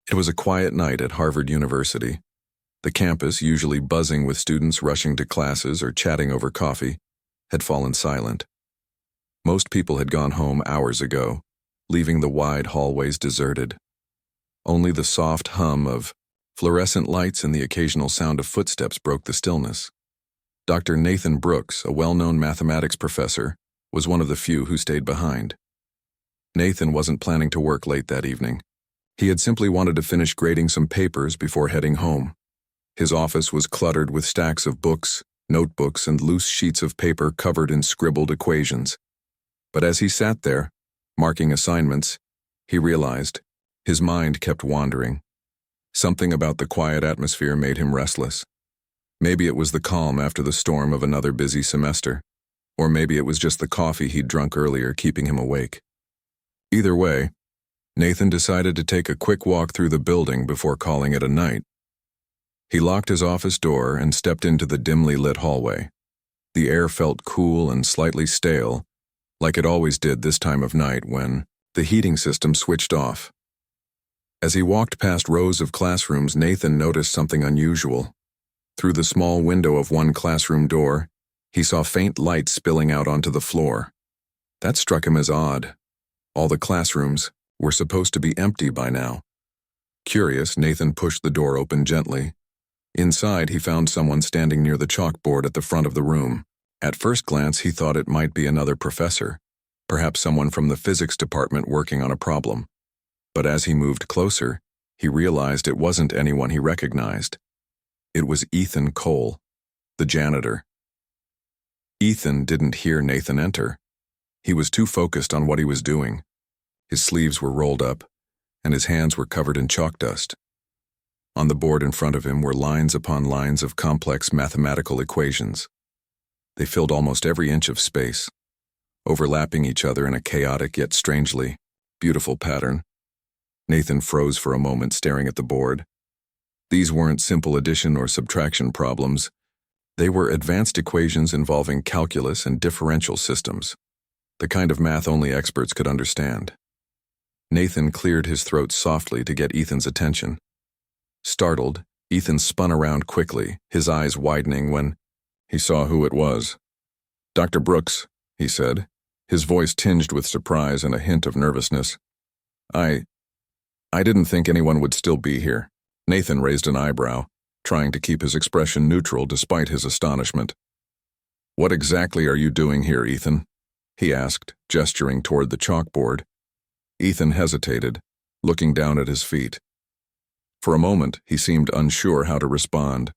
It was a quiet night at Harvard University. The campus, usually buzzing with students rushing to classes or chatting over coffee, had fallen silent. Most people had gone home hours ago, leaving the wide hallways deserted. Only the soft hum of fluorescent lights and the occasional sound of footsteps broke the stillness. Dr. Nathan Brooks, a well-known mathematics professor, was one of the few who stayed behind. Nathan wasn't planning to work late that evening. He had simply wanted to finish grading some papers before heading home. His office was cluttered with stacks of books, notebooks, and loose sheets of paper covered in scribbled equations. But as he sat there, marking assignments, he realized his mind kept wandering. Something about the quiet atmosphere made him restless. Maybe it was the calm after the storm of another busy semester, or maybe it was just the coffee he'd drunk earlier keeping him awake. Either way, Nathan decided to take a quick walk through the building before calling it a night. He locked his office door and stepped into the dimly lit hallway. The air felt cool and slightly stale, like it always did this time of night when the heating system switched off. As he walked past rows of classrooms, Nathan noticed something unusual. Through the small window of one classroom door, he saw faint light spilling out onto the floor. That struck him as odd. All the classrooms were supposed to be empty by now. Curious, Nathan pushed the door open gently. Inside, he found someone standing near the chalkboard at the front of the room. At first glance, he thought it might be another professor, perhaps someone from the physics department working on a problem. But as he moved closer, he realized it wasn't anyone he recognized. It was Ethan Cole, the janitor. Ethan didn't hear Nathan enter. He was too focused on what he was doing. His sleeves were rolled up, and his hands were covered in chalk dust. On the board in front of him were lines upon lines of complex mathematical equations. They filled almost every inch of space, overlapping each other in a chaotic yet strangely beautiful pattern. Nathan froze for a moment, staring at the board. These weren't simple addition or subtraction problems. They were advanced equations involving calculus and differential systems, the kind of math only experts could understand. Nathan cleared his throat softly to get Ethan's attention. Startled, Ethan spun around quickly, his eyes widening when he saw who it was. "Dr. Brooks," he said, his voice tinged with surprise and a hint of nervousness. I didn't think anyone would still be here." Nathan raised an eyebrow, trying to keep his expression neutral despite his astonishment. "What exactly are you doing here, Ethan?" he asked, gesturing toward the chalkboard. Ethan hesitated, looking down at his feet. For a moment, he seemed unsure how to respond.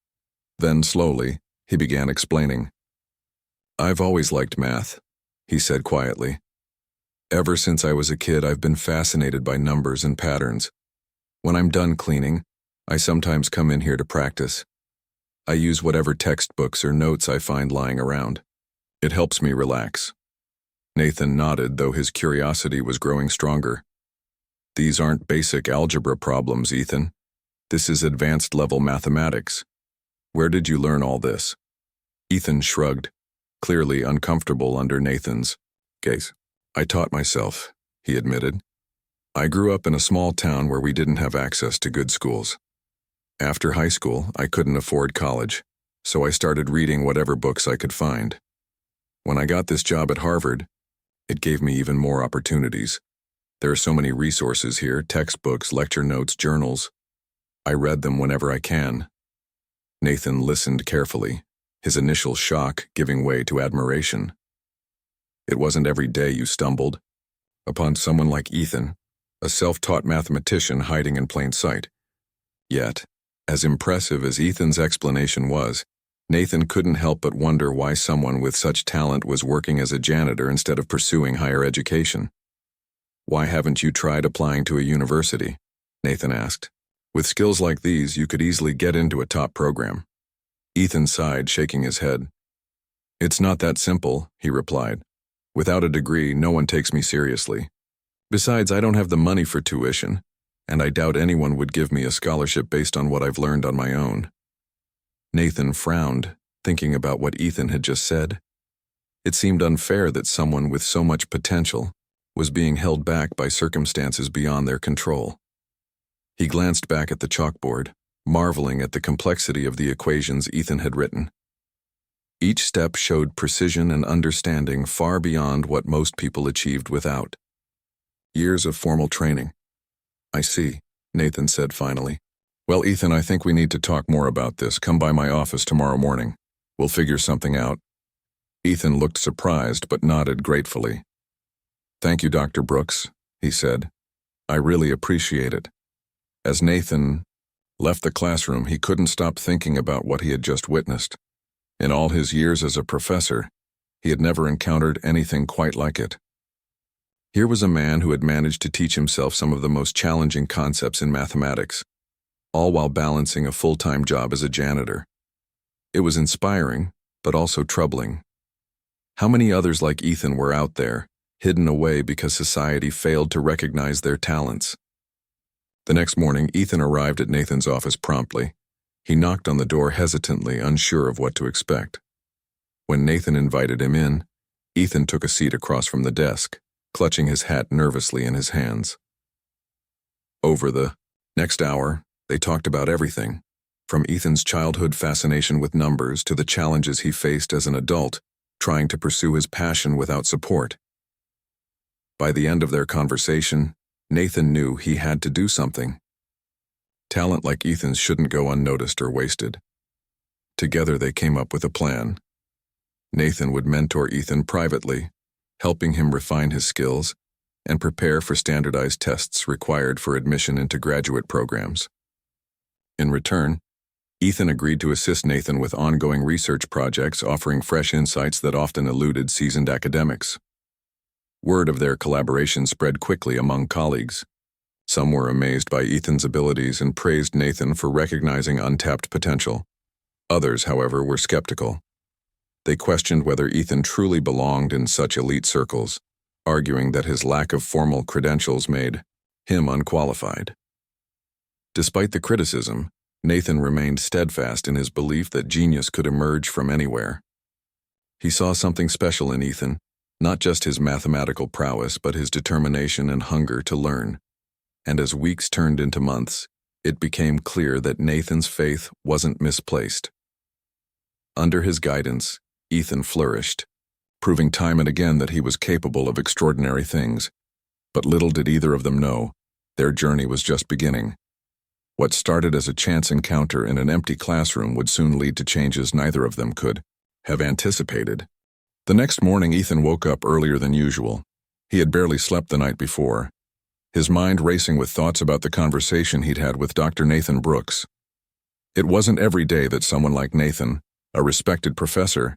Then, slowly, he began explaining. "I've always liked math," he said quietly. "Ever since I was a kid, I've been fascinated by numbers and patterns. When I'm done cleaning, I sometimes come in here to practice. I use whatever textbooks or notes I find lying around. It helps me relax." Nathan nodded, though his curiosity was growing stronger. "These aren't basic algebra problems, Ethan. This is advanced-level mathematics. Where did you learn all this?" Ethan shrugged, clearly uncomfortable under Nathan's gaze. "I taught myself," he admitted. "I grew up in a small town where we didn't have access to good schools. After high school, I couldn't afford college, so I started reading whatever books I could find. When I got this job at Harvard, it gave me even more opportunities. There are so many resources here, textbooks, lecture notes, journals. I read them whenever I can." Nathan listened carefully, his initial shock giving way to admiration. It wasn't every day you stumbled upon someone like Ethan, a self-taught mathematician hiding in plain sight. Yet, as impressive as Ethan's explanation was, Nathan couldn't help but wonder why someone with such talent was working as a janitor instead of pursuing higher education. "Why haven't you tried applying to a university?" Nathan asked. "With skills like these, you could easily get into a top program." Ethan sighed, shaking his head. "It's not that simple," he replied. "Without a degree, no one takes me seriously. Besides, I don't have the money for tuition, and I doubt anyone would give me a scholarship based on what I've learned on my own." Nathan frowned, thinking about what Ethan had just said. It seemed unfair that someone with so much potential was being held back by circumstances beyond their control. He glanced back at the chalkboard, marveling at the complexity of the equations Ethan had written. Each step showed precision and understanding far beyond what most people achieved without. Years of formal training. I see, Nathan said finally. Well, Ethan, I think we need to talk more about this. Come by my office tomorrow morning. We'll figure something out. Ethan looked surprised but nodded gratefully. Thank you, Dr. Brooks, he said. I really appreciate it. As Nathan left the classroom, he couldn't stop thinking about what he had just witnessed. In all his years as a professor, he had never encountered anything quite like it. Here was a man who had managed to teach himself some of the most challenging concepts in mathematics, all while balancing a full-time job as a janitor. It was inspiring, but also troubling. How many others like Ethan were out there, hidden away because society failed to recognize their talents? The next morning, Ethan arrived at Nathan's office promptly. He knocked on the door hesitantly, unsure of what to expect. When Nathan invited him in, Ethan took a seat across from the desk, clutching his hat nervously in his hands. Over the next hour, they talked about everything, from Ethan's childhood fascination with numbers to the challenges he faced as an adult, trying to pursue his passion without support. By the end of their conversation, Nathan knew he had to do something. Talent like Ethan's shouldn't go unnoticed or wasted. Together they came up with a plan. Nathan would mentor Ethan privately, helping him refine his skills and prepare for standardized tests required for admission into graduate programs. In return, Ethan agreed to assist Nathan with ongoing research projects offering fresh insights that often eluded seasoned academics. Word of their collaboration spread quickly among colleagues. Some were amazed by Ethan's abilities and praised Nathan for recognizing untapped potential. Others, however, were skeptical. They questioned whether Ethan truly belonged in such elite circles, arguing that his lack of formal credentials made him unqualified. Despite the criticism, Nathan remained steadfast in his belief that genius could emerge from anywhere. He saw something special in Ethan, not just his mathematical prowess, but his determination and hunger to learn. And as weeks turned into months, it became clear that Nathan's faith wasn't misplaced. Under his guidance, Ethan flourished, proving time and again that he was capable of extraordinary things. But little did either of them know, their journey was just beginning. What started as a chance encounter in an empty classroom would soon lead to changes neither of them could have anticipated. The next morning, Ethan woke up earlier than usual. He had barely slept the night before, his mind racing with thoughts about the conversation he'd had with Dr. Nathan Brooks. It wasn't every day that someone like Nathan, a respected professor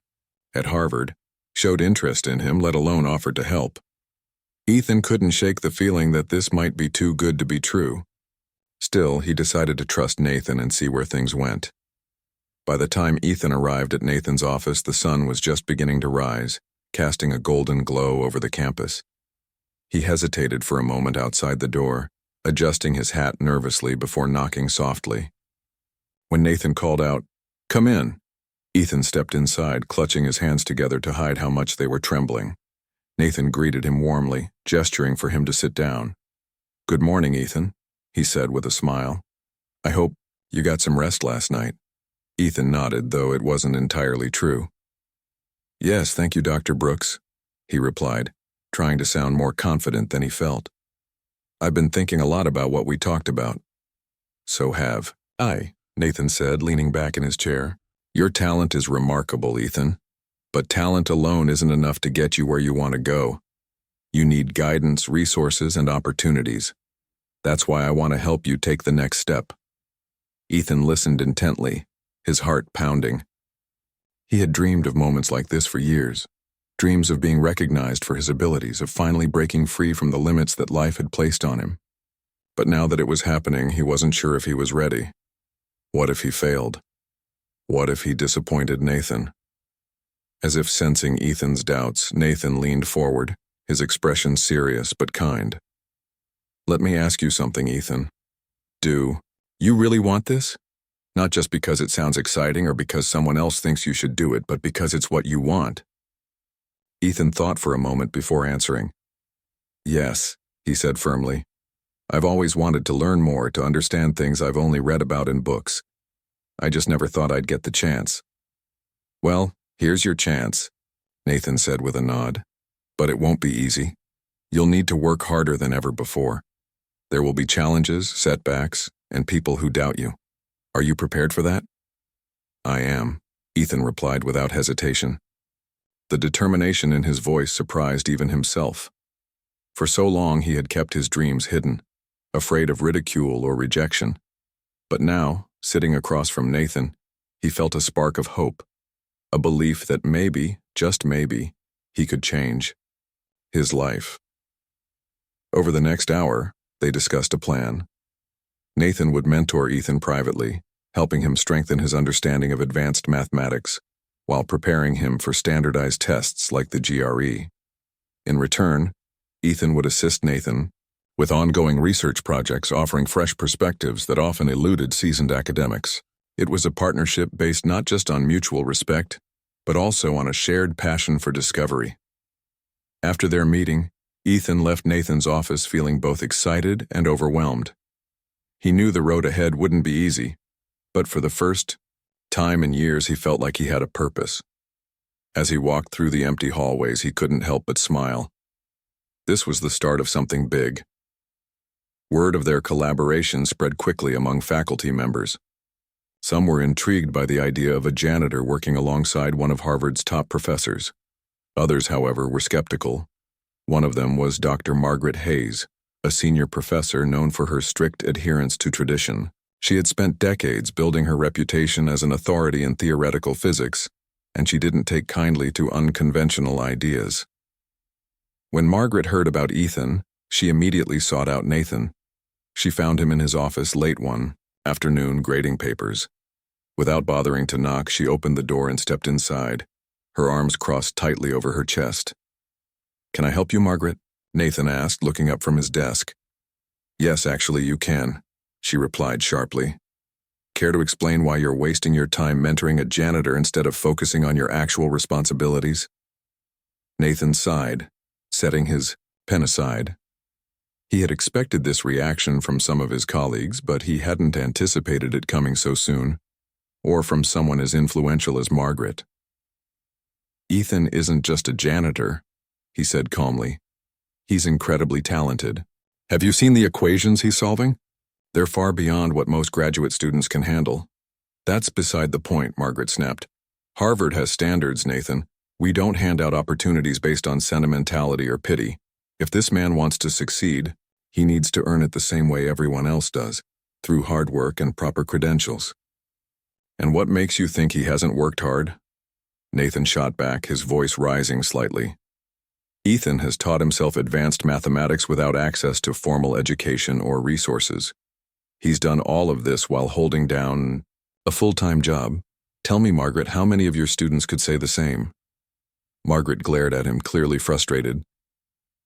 at Harvard, showed interest in him, let alone offered to help. Ethan couldn't shake the feeling that this might be too good to be true. Still, he decided to trust Nathan and see where things went. By the time Ethan arrived at Nathan's office, the sun was just beginning to rise, casting a golden glow over the campus. He hesitated for a moment outside the door, adjusting his hat nervously before knocking softly. When Nathan called out, "Come in," Ethan stepped inside, clutching his hands together to hide how much they were trembling. Nathan greeted him warmly, gesturing for him to sit down. "Good morning, Ethan," he said with a smile. "I hope you got some rest last night." Ethan nodded, though it wasn't entirely true. "Yes, thank you, Dr. Brooks," he replied, trying to sound more confident than he felt. "I've been thinking a lot about what we talked about." "So have I," Nathan said, leaning back in his chair. "Your talent is remarkable, Ethan. But talent alone isn't enough to get you where you want to go. You need guidance, resources, and opportunities. That's why I want to help you take the next step." Ethan listened intently, his heart pounding. He had dreamed of moments like this for years. Dreams of being recognized for his abilities, of finally breaking free from the limits that life had placed on him. But now that it was happening, he wasn't sure if he was ready. What if he failed? What if he disappointed Nathan? As if sensing Ethan's doubts, Nathan leaned forward, his expression serious but kind. "Let me ask you something, Ethan. Do you really want this? Not just because it sounds exciting or because someone else thinks you should do it, but because it's what you want." Ethan thought for a moment before answering. "Yes," he said firmly. I've always wanted to learn more, to understand things I've only read about in books. I just never thought I'd get the chance." "Well, here's your chance," Nathan said with a nod. "But it won't be easy. You'll need to work harder than ever before. There will be challenges, setbacks, and people who doubt you. Are you prepared for that?" "I am," Ethan replied without hesitation. The determination in his voice surprised even himself. For so long he had kept his dreams hidden, afraid of ridicule or rejection. But now, sitting across from Nathan, he felt a spark of hope, a belief that maybe, just maybe, he could change his life. Over the next hour, they discussed a plan. Nathan would mentor Ethan privately, helping him strengthen his understanding of advanced mathematics, while preparing him for standardized tests like the GRE. In return, Ethan would assist Nathan with ongoing research projects offering fresh perspectives that often eluded seasoned academics. It was a partnership based not just on mutual respect, but also on a shared passion for discovery. After their meeting, Ethan left Nathan's office feeling both excited and overwhelmed. He knew the road ahead wouldn't be easy, but for the first time in years he felt like he had a purpose. As he walked through the empty hallways, he couldn't help but smile. This was the start of something big. Word of their collaboration spread quickly among faculty members. Some were intrigued by the idea of a janitor working alongside one of Harvard's top professors. Others, however, were skeptical. One of them was Dr. Margaret Hayes, a senior professor known for her strict adherence to tradition. She had spent decades building her reputation as an authority in theoretical physics, and she didn't take kindly to unconventional ideas. When Margaret heard about Ethan, she immediately sought out Nathan. She found him in his office late one afternoon grading papers. Without bothering to knock, she opened the door and stepped inside, her arms crossed tightly over her chest. "Can I help you, Margaret?" Nathan asked, looking up from his desk. "Yes, actually, you can," she replied sharply. "Care to explain why you're wasting your time mentoring a janitor instead of focusing on your actual responsibilities?" Nathan sighed, setting his pen aside. He had expected this reaction from some of his colleagues, but he hadn't anticipated it coming so soon, or from someone as influential as Margaret. "Ethan isn't just a janitor," he said calmly. "He's incredibly talented. Have you seen the equations he's solving? They're far beyond what most graduate students can handle." "That's beside the point," Margaret snapped. "Harvard has standards, Nathan. We don't hand out opportunities based on sentimentality or pity. If this man wants to succeed, he needs to earn it the same way everyone else does, through hard work and proper credentials." "And what makes you think he hasn't worked hard?" Nathan shot back, his voice rising slightly. "Ethan has taught himself advanced mathematics without access to formal education or resources. He's done all of this while holding down a full-time job. Tell me, Margaret, how many of your students could say the same?" Margaret glared at him, clearly frustrated.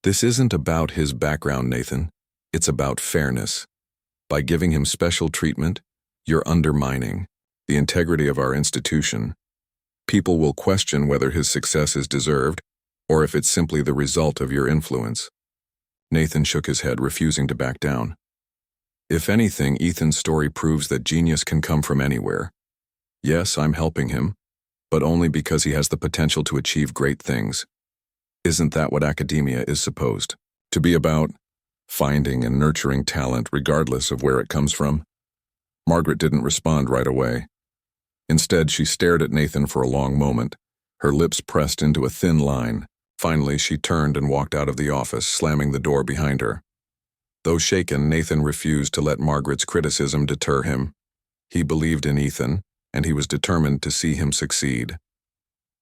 "This isn't about his background, Nathan. It's about fairness. By giving him special treatment, you're undermining the integrity of our institution. People will question whether his success is deserved or if it's simply the result of your influence." Nathan shook his head, refusing to back down. "If anything, Ethan's story proves that genius can come from anywhere. Yes, I'm helping him, but only because he has the potential to achieve great things. Isn't that what academia is supposed to be about? Finding and nurturing talent regardless of where it comes from?" Margaret didn't respond right away. Instead, she stared at Nathan for a long moment, her lips pressed into a thin line. Finally, she turned and walked out of the office, slamming the door behind her. Though shaken, Nathan refused to let Margaret's criticism deter him. He believed in Ethan, and he was determined to see him succeed.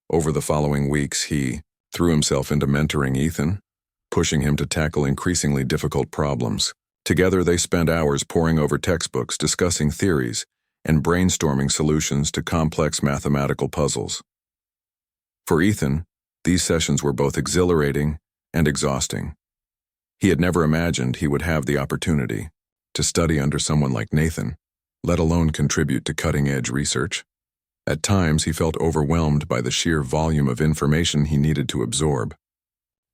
Over the following weeks, he threw himself into mentoring Ethan, pushing him to tackle increasingly difficult problems. Together, they spent hours poring over textbooks, discussing theories, and brainstorming solutions to complex mathematical puzzles. For Ethan, these sessions were both exhilarating and exhausting. He had never imagined he would have the opportunity to study under someone like Nathan, let alone contribute to cutting-edge research. At times, he felt overwhelmed by the sheer volume of information he needed to absorb.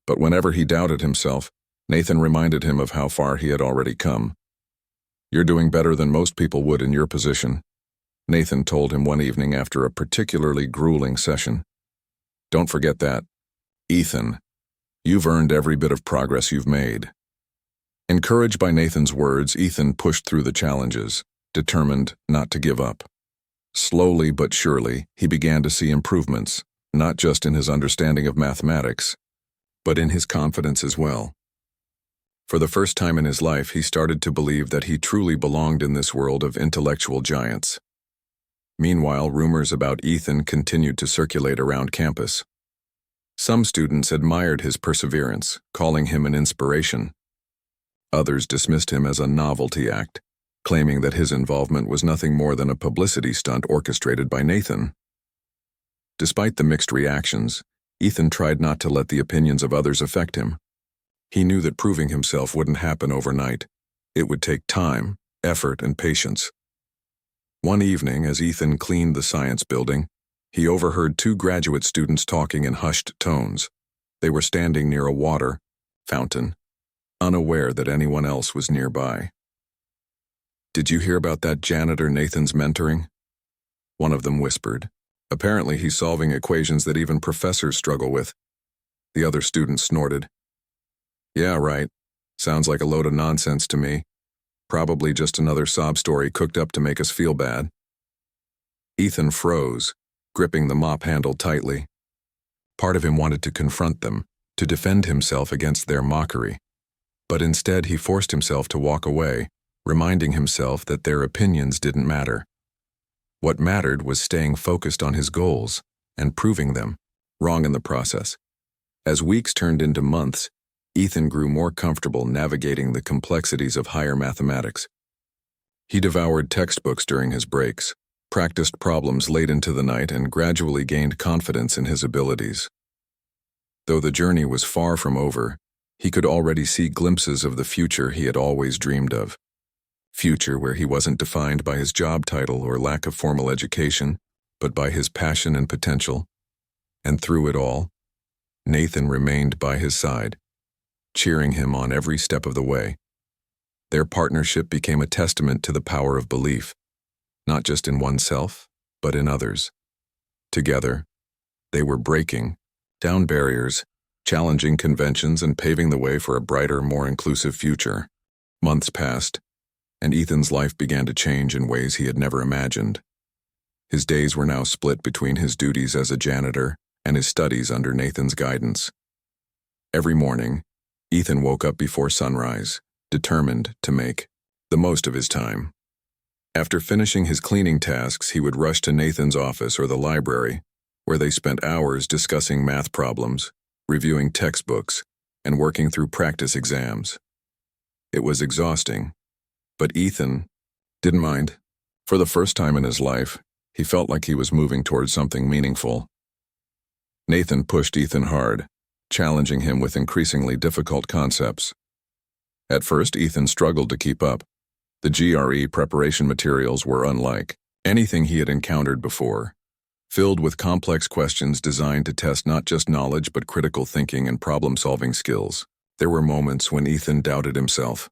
But whenever he doubted himself, Nathan reminded him of how far he had already come. "You're doing better than most people would in your position," Nathan told him one evening after a particularly grueling session. "Don't forget that. Ethan, you've earned every bit of progress you've made." Encouraged by Nathan's words, Ethan pushed through the challenges, determined not to give up. Slowly but surely, he began to see improvements, not just in his understanding of mathematics, but in his confidence as well. For the first time in his life, he started to believe that he truly belonged in this world of intellectual giants. Meanwhile, rumors about Ethan continued to circulate around campus. Some students admired his perseverance, calling him an inspiration. Others dismissed him as a novelty act, claiming that his involvement was nothing more than a publicity stunt orchestrated by Nathan. Despite the mixed reactions, Ethan tried not to let the opinions of others affect him. He knew that proving himself wouldn't happen overnight. It would take time, effort, and patience. One evening, as Ethan cleaned the science building, he overheard two graduate students talking in hushed tones. They were standing near a water fountain, unaware that anyone else was nearby. "Did you hear about that janitor Nathan's mentoring?" one of them whispered. "Apparently he's solving equations that even professors struggle with." The other student snorted. "Yeah, right. Sounds like a load of nonsense to me. Probably just another sob story cooked up to make us feel bad." Ethan froze, gripping the mop handle tightly. Part of him wanted to confront them, to defend himself against their mockery. But instead he forced himself to walk away, reminding himself that their opinions didn't matter. What mattered was staying focused on his goals and proving them wrong in the process. As weeks turned into months, Ethan grew more comfortable navigating the complexities of higher mathematics. He devoured textbooks during his breaks, practiced problems late into the night, and gradually gained confidence in his abilities. Though the journey was far from over, he could already see glimpses of the future he had always dreamed of. Future where he wasn't defined by his job title or lack of formal education, but by his passion and potential. And through it all, Nathan remained by his side, cheering him on every step of the way. Their partnership became a testament to the power of belief, not just in oneself, but in others. Together, they were breaking down barriers, challenging conventions, and paving the way for a brighter, more inclusive future. Months passed, and Ethan's life began to change in ways he had never imagined. His days were now split between his duties as a janitor and his studies under Nathan's guidance. Every morning, Ethan woke up before sunrise, determined to make the most of his time. After finishing his cleaning tasks, he would rush to Nathan's office or the library, where they spent hours discussing math problems, reviewing textbooks, and working through practice exams. It was exhausting, but Ethan didn't mind. For the first time in his life, he felt like he was moving towards something meaningful. Nathan pushed Ethan hard, challenging him with increasingly difficult concepts. At first, Ethan struggled to keep up. The GRE preparation materials were unlike anything he had encountered before, filled with complex questions designed to test not just knowledge but critical thinking and problem-solving skills. There were moments when Ethan doubted himself,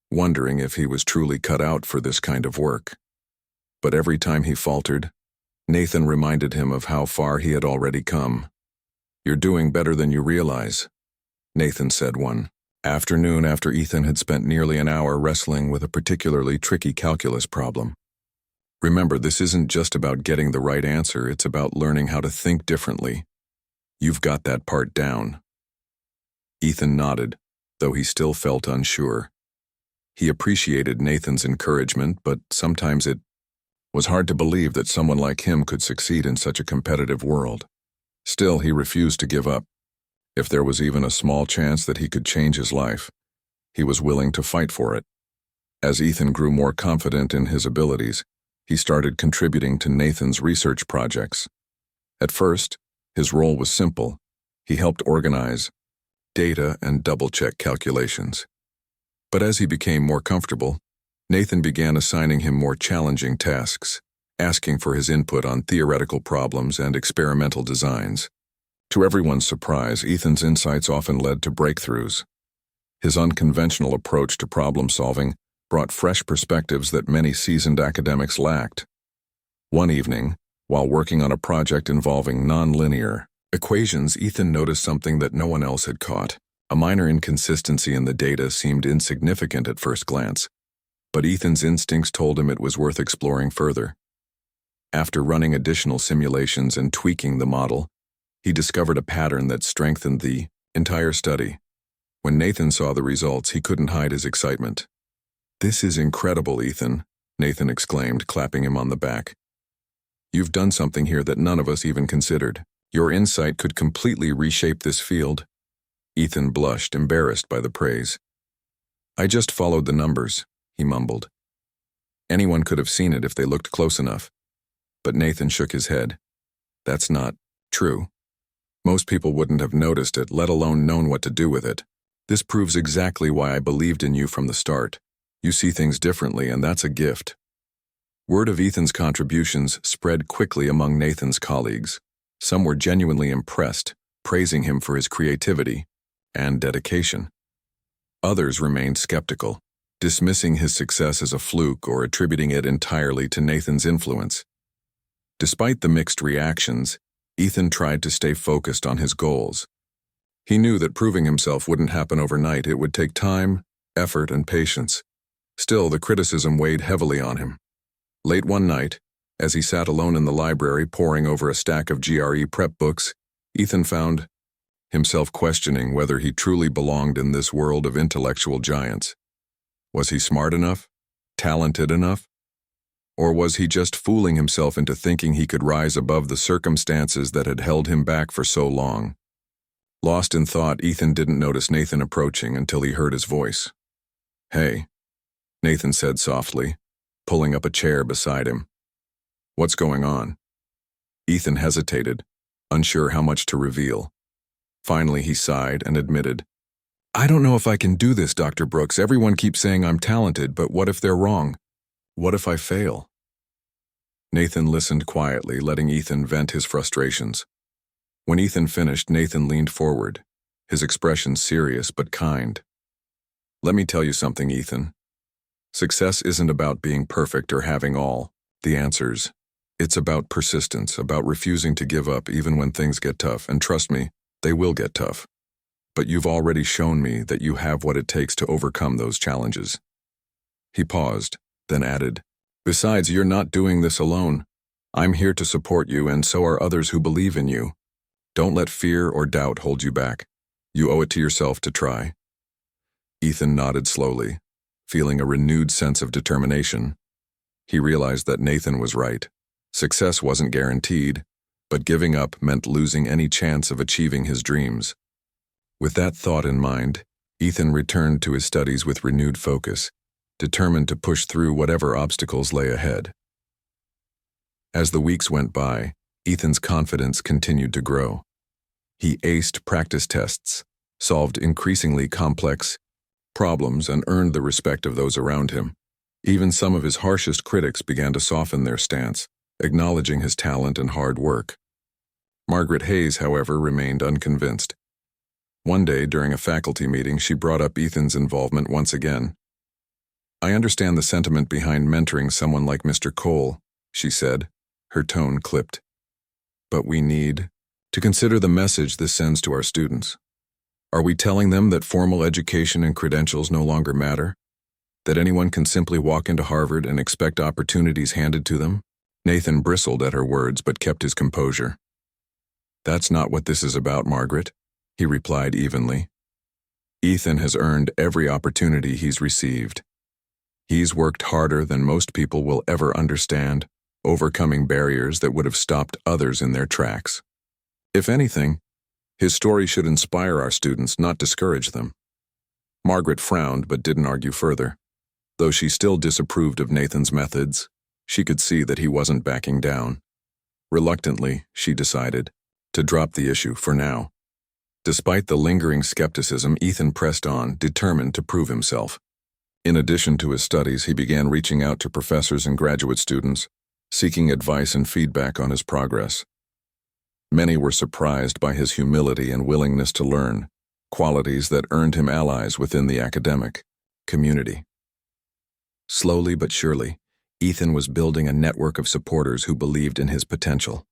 wondering if he was truly cut out for this kind of work. But every time he faltered, Nathan reminded him of how far he had already come. "You're doing better than you realize," Nathan said one afternoon after Ethan had spent nearly an hour wrestling with a particularly tricky calculus problem. "Remember, this isn't just about getting the right answer, it's about learning how to think differently. You've got that part down." Ethan nodded, though he still felt unsure. He appreciated Nathan's encouragement, but sometimes it was hard to believe that someone like him could succeed in such a competitive world. Still, he refused to give up. If there was even a small chance that he could change his life, he was willing to fight for it. As Ethan grew more confident in his abilities, he started contributing to Nathan's research projects. At first, his role was simple. He helped organize data and double-check calculations. But as he became more comfortable, Nathan began assigning him more challenging tasks, asking for his input on theoretical problems and experimental designs. To everyone's surprise, Ethan's insights often led to breakthroughs. His unconventional approach to problem-solving brought fresh perspectives that many seasoned academics lacked. One evening, while working on a project involving nonlinear equations, Ethan noticed something that no one else had caught. A minor inconsistency in the data seemed insignificant at first glance, but Ethan's instincts told him it was worth exploring further. After running additional simulations and tweaking the model, he discovered a pattern that strengthened the entire study. When Nathan saw the results, he couldn't hide his excitement. "This is incredible, Ethan," Nathan exclaimed, clapping him on the back. "You've done something here that none of us even considered. Your insight could completely reshape this field." Ethan blushed, embarrassed by the praise. "I just followed the numbers," he mumbled. "Anyone could have seen it if they looked close enough." But Nathan shook his head. "That's not true. Most people wouldn't have noticed it, let alone known what to do with it. This proves exactly why I believed in you from the start. You see things differently, and that's a gift." Word of Ethan's contributions spread quickly among Nathan's colleagues. Some were genuinely impressed, praising him for his creativity and dedication. Others remained skeptical, dismissing his success as a fluke or attributing it entirely to Nathan's influence. Despite the mixed reactions, Ethan tried to stay focused on his goals. He knew that proving himself wouldn't happen overnight. It would take time, effort, and patience. Still, the criticism weighed heavily on him. Late one night, as he sat alone in the library poring over a stack of GRE prep books, Ethan found himself questioning whether he truly belonged in this world of intellectual giants. Was he smart enough? Talented enough? Or was he just fooling himself into thinking he could rise above the circumstances that had held him back for so long? Lost in thought, Ethan didn't notice Nathan approaching until he heard his voice. "Hey," Nathan said softly, pulling up a chair beside him. "What's going on?" Ethan hesitated, unsure how much to reveal. Finally, he sighed and admitted, "I don't know if I can do this, Dr. Brooks. Everyone keeps saying I'm talented, but what if they're wrong? What if I fail?" Nathan listened quietly, letting Ethan vent his frustrations. When Ethan finished, Nathan leaned forward, his expression serious but kind. "Let me tell you something, Ethan. Success isn't about being perfect or having all the answers. It's about persistence, about refusing to give up even when things get tough, and trust me, they will get tough. But you've already shown me that you have what it takes to overcome those challenges." He paused, then added, "Besides, you're not doing this alone. I'm here to support you, and so are others who believe in you. Don't let fear or doubt hold you back. You owe it to yourself to try." Ethan nodded slowly, feeling a renewed sense of determination. He realized that Nathan was right. Success wasn't guaranteed, but giving up meant losing any chance of achieving his dreams. With that thought in mind, Ethan returned to his studies with renewed focus, determined to push through whatever obstacles lay ahead. As the weeks went by, Ethan's confidence continued to grow. He aced practice tests, solved increasingly complex problems, and earned the respect of those around him. Even some of his harshest critics began to soften their stance, acknowledging his talent and hard work. Margaret Hayes, however, remained unconvinced. One day, during a faculty meeting, she brought up Ethan's involvement once again. "I understand the sentiment behind mentoring someone like Mr. Cole," she said, her tone clipped. "But we need to consider the message this sends to our students. Are we telling them that formal education and credentials no longer matter? That anyone can simply walk into Harvard and expect opportunities handed to them?" Nathan bristled at her words but kept his composure. "That's not what this is about, Margaret," he replied evenly. "Ethan has earned every opportunity he's received. He's worked harder than most people will ever understand, overcoming barriers that would have stopped others in their tracks. If anything, his story should inspire our students, not discourage them." Margaret frowned but didn't argue further. Though she still disapproved of Nathan's methods, she could see that he wasn't backing down. Reluctantly, she decided to drop the issue for now. Despite the lingering skepticism, Ethan pressed on, determined to prove himself. In addition to his studies, he began reaching out to professors and graduate students, seeking advice and feedback on his progress. Many were surprised by his humility and willingness to learn, qualities that earned him allies within the academic community. Slowly but surely, Ethan was building a network of supporters who believed in his potential.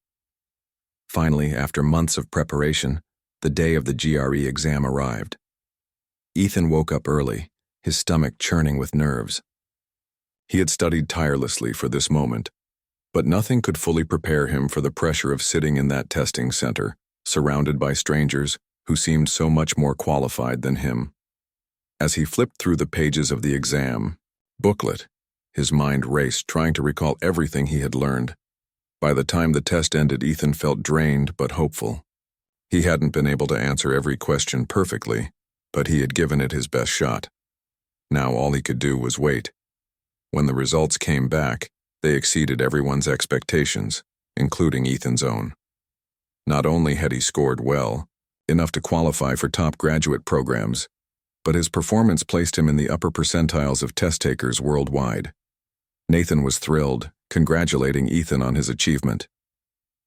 Finally, after months of preparation, the day of the GRE exam arrived. Ethan woke up early, his stomach churning with nerves. He had studied tirelessly for this moment, but nothing could fully prepare him for the pressure of sitting in that testing center, surrounded by strangers who seemed so much more qualified than him. As he flipped through the pages of the exam booklet, his mind raced, trying to recall everything he had learned. By the time the test ended, Ethan felt drained but hopeful. He hadn't been able to answer every question perfectly, but he had given it his best shot. Now all he could do was wait. When the results came back, they exceeded everyone's expectations, including Ethan's own. Not only had he scored well, enough to qualify for top graduate programs, but his performance placed him in the upper percentiles of test takers worldwide. Nathan was thrilled, congratulating Ethan on his achievement.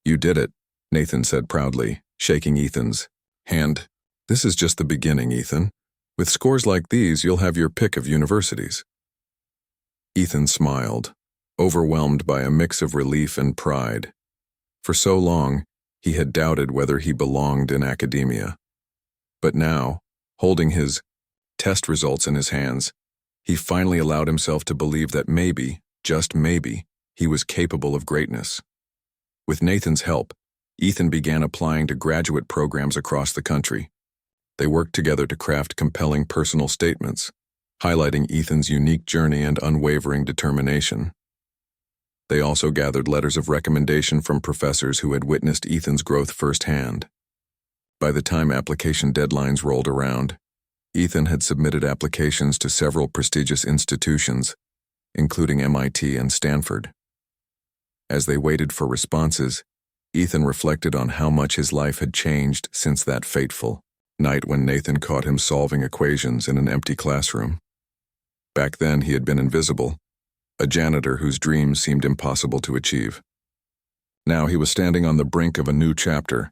"You did it," Nathan said proudly, shaking Ethan's hand. "This is just the beginning, Ethan. With scores like these, you'll have your pick of universities." Ethan smiled, overwhelmed by a mix of relief and pride. For so long, he had doubted whether he belonged in academia. But now, holding his test results in his hands, he finally allowed himself to believe that maybe, just maybe, he was capable of greatness. With Nathan's help, Ethan began applying to graduate programs across the country. They worked together to craft compelling personal statements, highlighting Ethan's unique journey and unwavering determination. They also gathered letters of recommendation from professors who had witnessed Ethan's growth firsthand. By the time application deadlines rolled around, Ethan had submitted applications to several prestigious institutions, including MIT and Stanford. As they waited for responses, Ethan reflected on how much his life had changed since that fateful night when Nathan caught him solving equations in an empty classroom. Back then, he had been invisible, a janitor whose dreams seemed impossible to achieve. Now he was standing on the brink of a new chapter,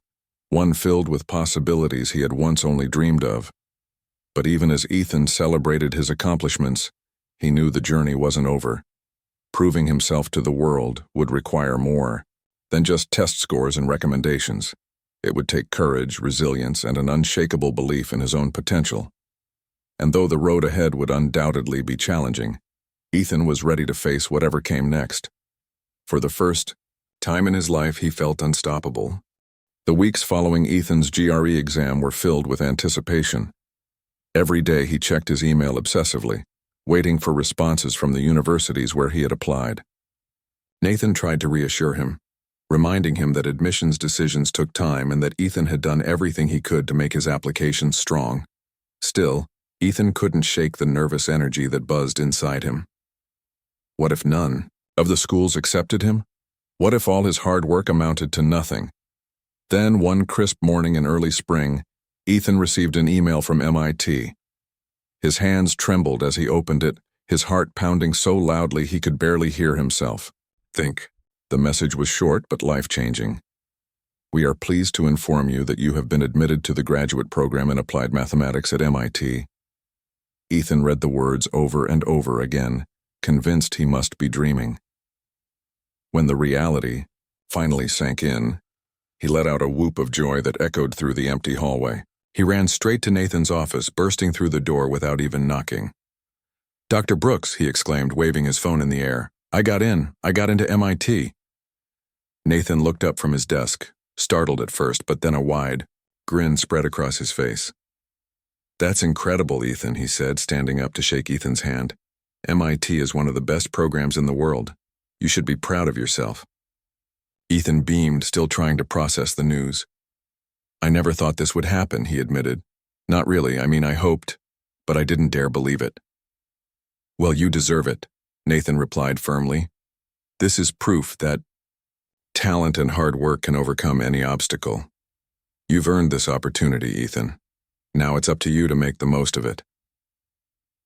one filled with possibilities he had once only dreamed of. But even as Ethan celebrated his accomplishments, he knew the journey wasn't over. Proving himself to the world would require more than just test scores and recommendations. It would take courage, resilience, and an unshakable belief in his own potential. And though the road ahead would undoubtedly be challenging, Ethan was ready to face whatever came next. For the first time in his life, he felt unstoppable. The weeks following Ethan's GRE exam were filled with anticipation. Every day he checked his email obsessively, waiting for responses from the universities where he had applied. Nathan tried to reassure him, reminding him that admissions decisions took time and that Ethan had done everything he could to make his application strong. Still, Ethan couldn't shake the nervous energy that buzzed inside him. What if none of the schools accepted him? What if all his hard work amounted to nothing? Then, one crisp morning in early spring, Ethan received an email from MIT. His hands trembled as he opened it, his heart pounding so loudly he could barely hear himself think. The message was short but life-changing. "We are pleased to inform you that you have been admitted to the graduate program in applied mathematics at MIT." Ethan read the words over and over again, convinced he must be dreaming. When the reality finally sank in, he let out a whoop of joy that echoed through the empty hallway. He ran straight to Nathan's office, bursting through the door without even knocking. "Dr. Brooks," he exclaimed, waving his phone in the air. I got into MIT." Nathan looked up from his desk, startled at first, but then a wide grin spread across his face. "That's incredible, Ethan," he said, standing up to shake Ethan's hand. "MIT is one of the best programs in the world. You should be proud of yourself." Ethan beamed, still trying to process the news. "I never thought this would happen," he admitted. "Not really, I hoped, but I didn't dare believe it." "Well, you deserve it," Nathan replied firmly. "This is proof that talent and hard work can overcome any obstacle. You've earned this opportunity, Ethan. Now it's up to you to make the most of it."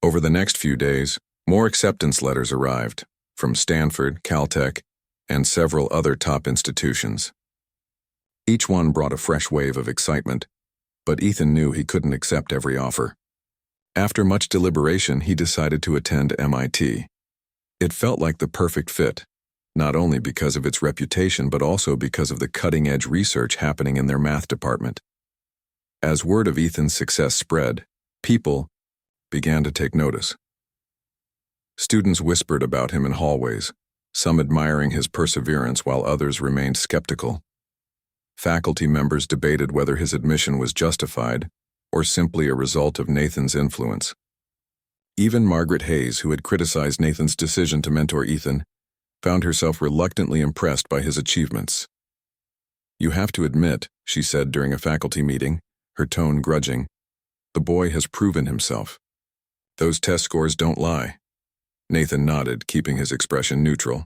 Over the next few days, more acceptance letters arrived from Stanford, Caltech, and several other top institutions. Each one brought a fresh wave of excitement, but Ethan knew he couldn't accept every offer. After much deliberation, he decided to attend MIT. It felt like the perfect fit, not only because of its reputation but also because of the cutting-edge research happening in their math department. As word of Ethan's success spread, people began to take notice. Students whispered about him in hallways, some admiring his perseverance while others remained skeptical. Faculty members debated whether his admission was justified or simply a result of Nathan's influence. Even Margaret Hayes, who had criticized Nathan's decision to mentor Ethan, found herself reluctantly impressed by his achievements. "You have to admit," she said during a faculty meeting, her tone grudging, "the boy has proven himself. Those test scores don't lie." Nathan nodded, keeping his expression neutral.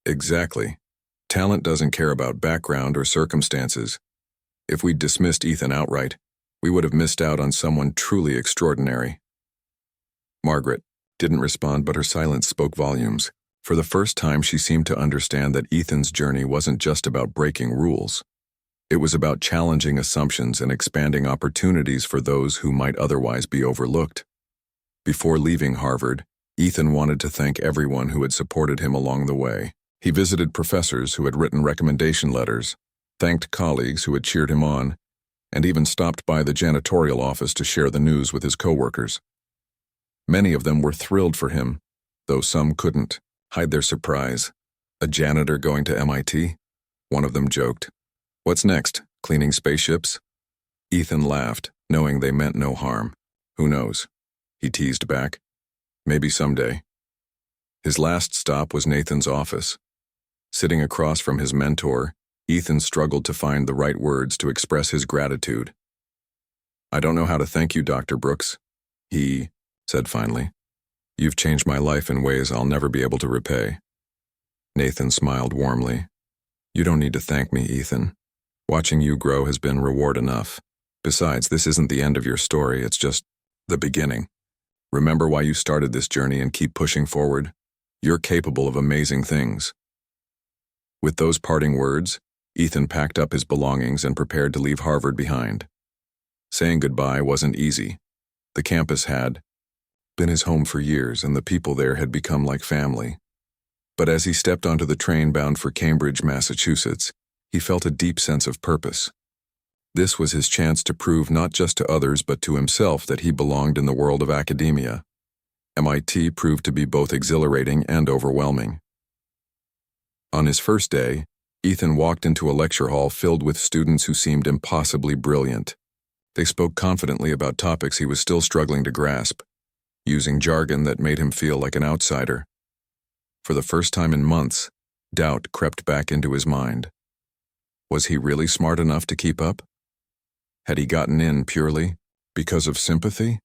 "Exactly. Talent doesn't care about background or circumstances. If we'd dismissed Ethan outright, we would have missed out on someone truly extraordinary." Margaret didn't respond, but her silence spoke volumes. For the first time, she seemed to understand that Ethan's journey wasn't just about breaking rules. It was about challenging assumptions and expanding opportunities for those who might otherwise be overlooked. Before leaving Harvard, Ethan wanted to thank everyone who had supported him along the way. He visited professors who had written recommendation letters, thanked colleagues who had cheered him on, and even stopped by the janitorial office to share the news with his coworkers. Many of them were thrilled for him, though some couldn't hide their surprise. "A janitor going to MIT?" One of them joked. "What's next, cleaning spaceships?" Ethan laughed, knowing they meant no harm. "Who knows?" he teased back. "Maybe someday." His last stop was Nathan's office. Sitting across from his mentor, Ethan struggled to find the right words to express his gratitude. "I don't know how to thank you, Dr. Brooks," he said finally. "You've changed my life in ways I'll never be able to repay." Nathan smiled warmly. "You don't need to thank me, Ethan. Watching you grow has been reward enough. Besides, this isn't the end of your story, it's just the beginning. Remember why you started this journey and keep pushing forward. You're capable of amazing things." With those parting words, Ethan packed up his belongings and prepared to leave Harvard behind. Saying goodbye wasn't easy. The campus had been his home for years, and the people there had become like family. But as he stepped onto the train bound for Cambridge, Massachusetts, he felt a deep sense of purpose. This was his chance to prove not just to others but to himself that he belonged in the world of academia. MIT proved to be both exhilarating and overwhelming. On his first day, Ethan walked into a lecture hall filled with students who seemed impossibly brilliant. They spoke confidently about topics he was still struggling to grasp, using jargon that made him feel like an outsider. For the first time in months, doubt crept back into his mind. Was he really smart enough to keep up? Had he gotten in purely because of sympathy?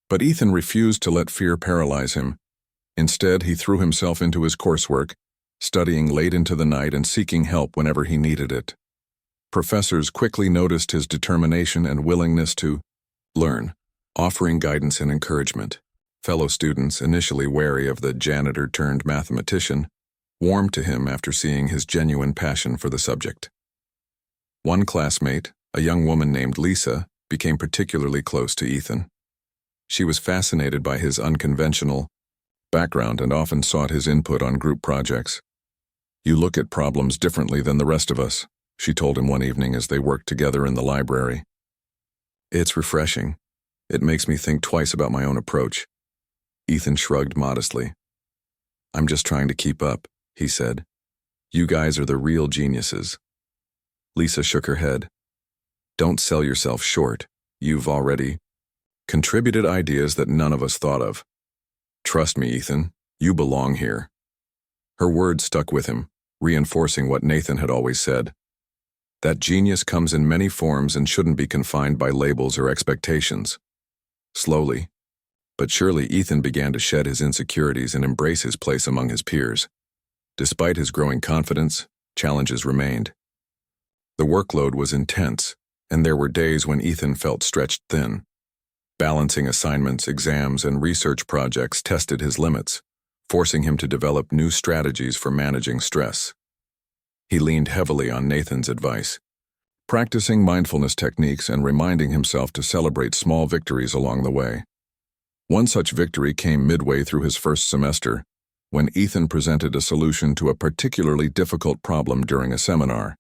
But Ethan refused to let fear paralyze him. Instead, he threw himself into his coursework, studying late into the night and seeking help whenever he needed it. Professors quickly noticed his determination and willingness to learn, offering guidance and encouragement. Fellow students, initially wary of the janitor-turned-mathematician, warmed to him after seeing his genuine passion for the subject. One classmate, a young woman named Lisa, became particularly close to Ethan. She was fascinated by his unconventional background and often sought his input on group projects. "You look at problems differently than the rest of us," she told him one evening as they worked together in the library. "It's refreshing. It makes me think twice about my own approach." Ethan shrugged modestly. "I'm just trying to keep up," he said. "You guys are the real geniuses." Lisa shook her head. "Don't sell yourself short. You've already contributed ideas that none of us thought of. Trust me, Ethan, you belong here." Her words stuck with him, reinforcing what Nathan had always said. That genius comes in many forms and shouldn't be confined by labels or expectations. Slowly, but surely, Ethan began to shed his insecurities and embrace his place among his peers. Despite his growing confidence, challenges remained. The workload was intense, and there were days when Ethan felt stretched thin. Balancing assignments, exams, and research projects tested his limits, forcing him to develop new strategies for managing stress. He leaned heavily on Nathan's advice. practicing mindfulness techniques and reminding himself to celebrate small victories along the way. One such victory came midway through his first semester, when Ethan presented a solution to a particularly difficult problem during a seminar.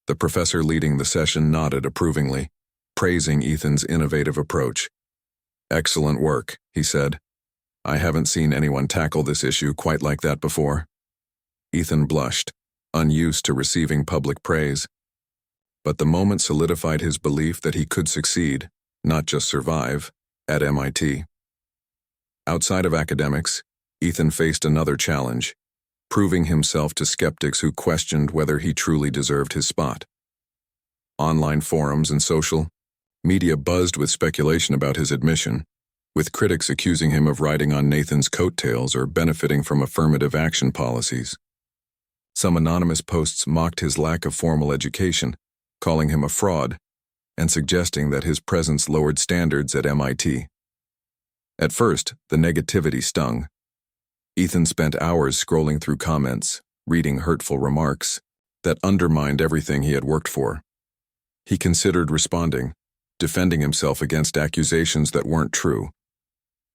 The professor leading the session nodded approvingly, praising Ethan's innovative approach. "Excellent work," he said. "I haven't seen anyone tackle this issue quite like that before." Ethan blushed, unused to receiving public praise. But the moment solidified his belief that he could succeed, not just survive, at MIT. Outside of academics, Ethan faced another challenge, proving himself to skeptics who questioned whether he truly deserved his spot. Online forums and social media buzzed with speculation about his admission, with critics accusing him of riding on Nathan's coattails or benefiting from affirmative action policies. Some anonymous posts mocked his lack of formal education, calling him a fraud, and suggesting that his presence lowered standards at MIT. At first, the negativity stung. Ethan spent hours scrolling through comments, reading hurtful remarks that undermined everything he had worked for. He considered responding, defending himself against accusations that weren't true.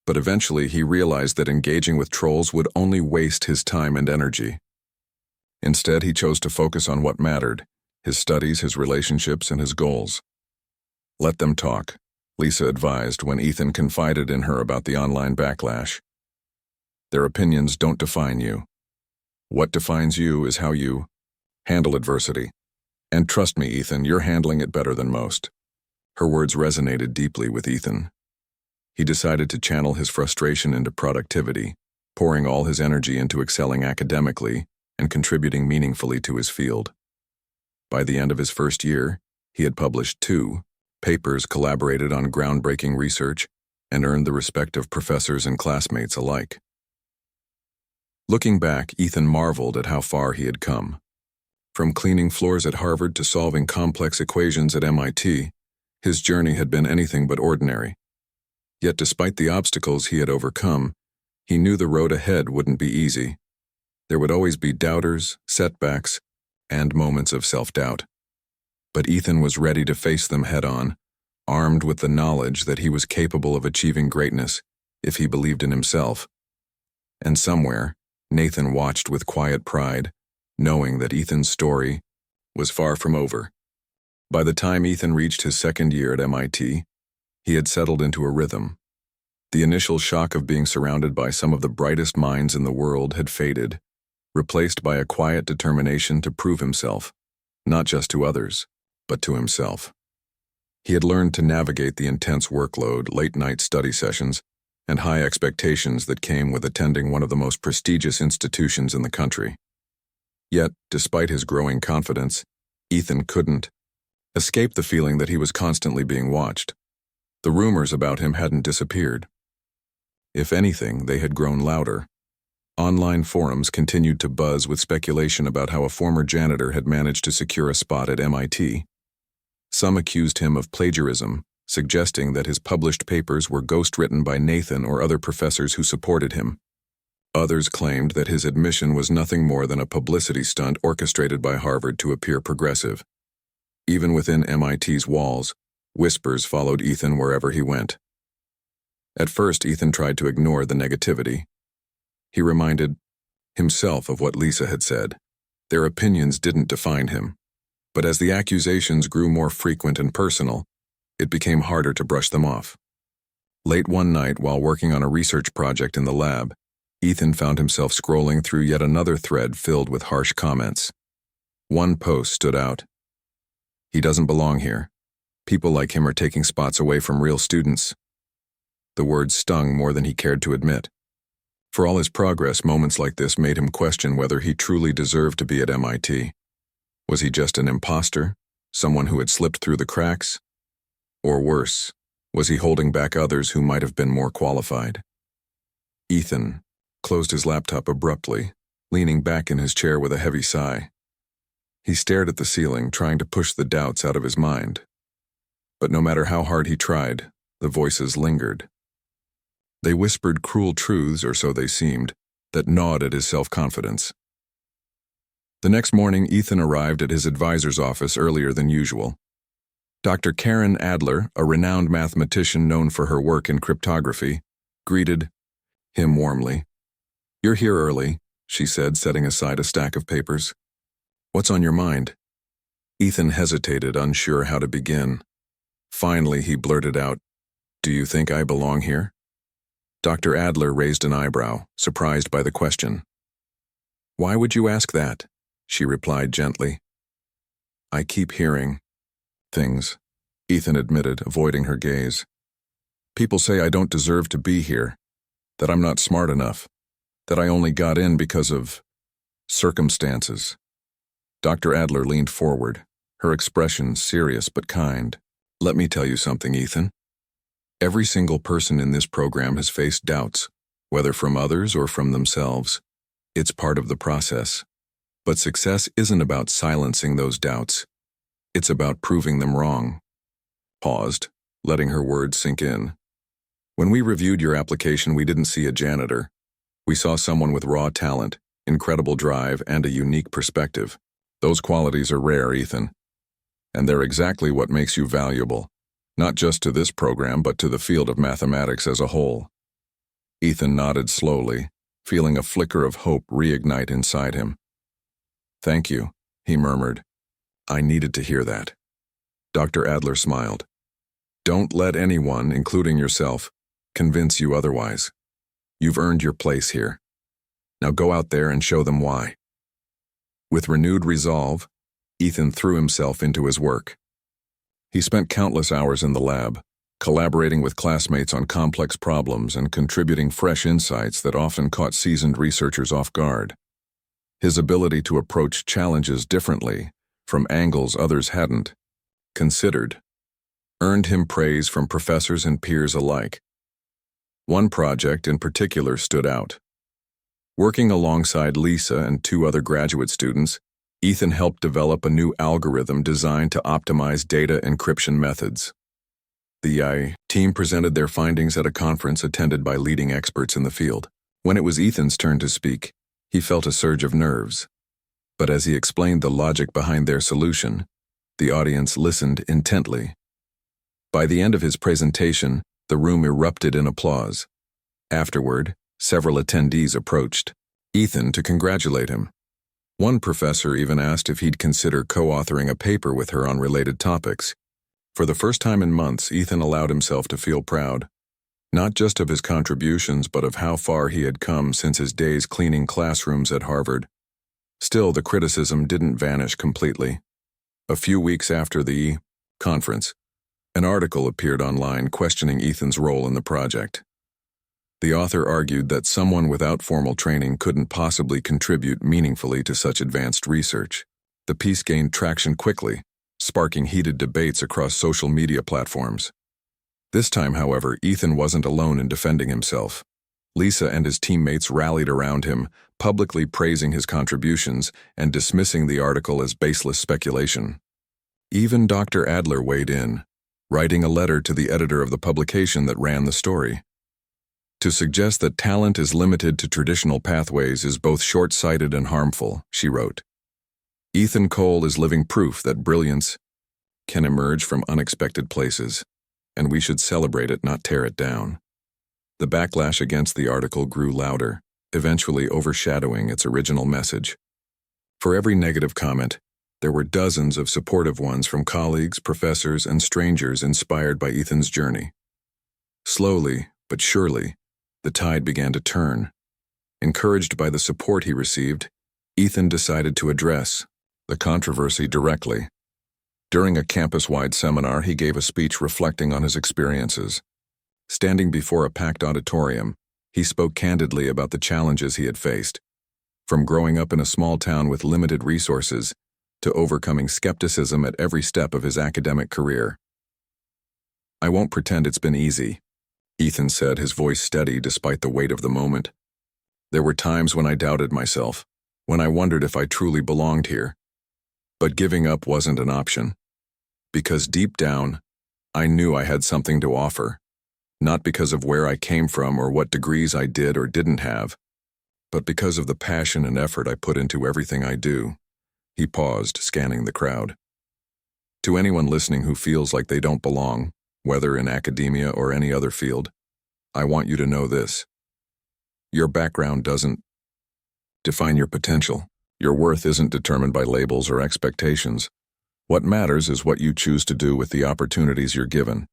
But eventually he realized that engaging with trolls would only waste his time and energy. Instead, he chose to focus on what mattered: his studies, his relationships, and his goals. "Let them talk," Lisa advised when Ethan confided in her about the online backlash. "Their opinions don't define you. What defines you is how you handle adversity. And trust me, Ethan, you're handling it better than most." Her words resonated deeply with Ethan. He decided to channel his frustration into productivity, pouring all his energy into excelling academically and contributing meaningfully to his field. By the end of his first year, he had published 2 papers, collaborated on groundbreaking research, and earned the respect of professors and classmates alike. Looking back, Ethan marveled at how far he had come. From cleaning floors at Harvard to solving complex equations at MIT, his journey had been anything but ordinary. Yet despite the obstacles he had overcome, he knew the road ahead wouldn't be easy. There would always be doubters, setbacks, and moments of self-doubt. But Ethan was ready to face them head-on, armed with the knowledge that he was capable of achieving greatness if he believed in himself. And somewhere, Nathan watched with quiet pride, knowing that Ethan's story was far from over. By the time Ethan reached his second year at MIT, he had settled into a rhythm. The initial shock of being surrounded by some of the brightest minds in the world had faded, replaced by a quiet determination to prove himself, not just to others, but to himself. He had learned to navigate the intense workload, late-night study sessions, and high expectations that came with attending one of the most prestigious institutions in the country. Yet, despite his growing confidence, Ethan couldn't escape the feeling that he was constantly being watched. The rumors about him hadn't disappeared. If anything, they had grown louder. Online forums continued to buzz with speculation about how a former janitor had managed to secure a spot at MIT. Some accused him of plagiarism, suggesting that his published papers were ghostwritten by Nathan or other professors who supported him. Others claimed that his admission was nothing more than a publicity stunt orchestrated by Harvard to appear progressive. Even within MIT's walls, whispers followed Ethan wherever he went. At first, Ethan tried to ignore the negativity. He reminded himself of what Lisa had said. Their opinions didn't define him. But as the accusations grew more frequent and personal, it became harder to brush them off. Late one night, while working on a research project in the lab, Ethan found himself scrolling through yet another thread filled with harsh comments. One post stood out. "He doesn't belong here. People like him are taking spots away from real students." The words stung more than he cared to admit. For all his progress, moments like this made him question whether he truly deserved to be at MIT. Was he just an imposter, someone who had slipped through the cracks? Or worse, was he holding back others who might have been more qualified? Ethan closed his laptop abruptly, leaning back in his chair with a heavy sigh. He stared at the ceiling, trying to push the doubts out of his mind. But no matter how hard he tried, the voices lingered. They whispered cruel truths, or so they seemed, that gnawed at his self-confidence. The next morning, Ethan arrived at his advisor's office earlier than usual. Dr. Karen Adler, a renowned mathematician known for her work in cryptography, greeted him warmly. "You're here early," she said, setting aside a stack of papers. "What's on your mind?" Ethan hesitated, unsure how to begin. Finally, he blurted out, "Do you think I belong here?" Dr. Adler raised an eyebrow, surprised by the question. "Why would you ask that?" she replied gently. "I keep hearing things," Ethan admitted, avoiding her gaze. "People say I don't deserve to be here, that I'm not smart enough, that I only got in because of circumstances." Dr. Adler leaned forward, her expression serious but kind. "Let me tell you something, Ethan. Every single person in this program has faced doubts, whether from others or from themselves. It's part of the process. But success isn't about silencing those doubts. It's about proving them wrong." Paused, letting her words sink in. "When we reviewed your application, we didn't see a janitor. We saw someone with raw talent, incredible drive, and a unique perspective. Those qualities are rare, Ethan. And they're exactly what makes you valuable, not just to this program, but to the field of mathematics as a whole." Ethan nodded slowly, feeling a flicker of hope reignite inside him. "Thank you," he murmured. "I needed to hear that." Dr. Adler smiled. "Don't let anyone, including yourself, convince you otherwise. You've earned your place here. Now go out there and show them why." With renewed resolve, Ethan threw himself into his work. He spent countless hours in the lab, collaborating with classmates on complex problems and contributing fresh insights that often caught seasoned researchers off guard. His ability to approach challenges differently, from angles others hadn't considered, earned him praise from professors and peers alike. One project in particular stood out. Working alongside Lisa and 2 other graduate students, Ethan helped develop a new algorithm designed to optimize data encryption methods. The team presented their findings at a conference attended by leading experts in the field. When it was Ethan's turn to speak, he felt a surge of nerves. But as he explained the logic behind their solution, the audience listened intently. By the end of his presentation, the room erupted in applause. Afterward, several attendees approached Ethan to congratulate him. One professor even asked if he'd consider co-authoring a paper with her on related topics. For the first time in months, Ethan allowed himself to feel proud, not just of his contributions, but of how far he had come since his days cleaning classrooms at Harvard. Still, the criticism didn't vanish completely. A few weeks after the conference, an article appeared online questioning Ethan's role in the project. The author argued that someone without formal training couldn't possibly contribute meaningfully to such advanced research. The piece gained traction quickly, sparking heated debates across social media platforms. This time, however, Ethan wasn't alone in defending himself. Lisa and his teammates rallied around him, publicly praising his contributions and dismissing the article as baseless speculation. Even Dr. Adler weighed in, writing a letter to the editor of the publication that ran the story. "To suggest that talent is limited to traditional pathways is both short-sighted and harmful," she wrote. "Ethan Cole is living proof that brilliance can emerge from unexpected places, and we should celebrate it, not tear it down." The backlash against the article grew louder, eventually overshadowing its original message. For every negative comment, there were dozens of supportive ones from colleagues, professors, and strangers inspired by Ethan's journey. Slowly, but surely, the tide began to turn. Encouraged by the support he received, Ethan decided to address the controversy directly. During a campus-wide seminar, he gave a speech reflecting on his experiences. Standing before a packed auditorium, he spoke candidly about the challenges he had faced, from growing up in a small town with limited resources to overcoming skepticism at every step of his academic career. "I won't pretend it's been easy," Ethan said, his voice steady despite the weight of the moment. "There were times when I doubted myself, when I wondered if I truly belonged here. But giving up wasn't an option. Because deep down, I knew I had something to offer, not because of where I came from or what degrees I did or didn't have, but because of the passion and effort I put into everything I do." He paused, scanning the crowd. To anyone listening who feels like they don't belong, whether in academia or any other field, I want you to know this. Your background doesn't define your potential. Your worth isn't determined by labels or expectations. What matters is what you choose to do with the opportunities you're given.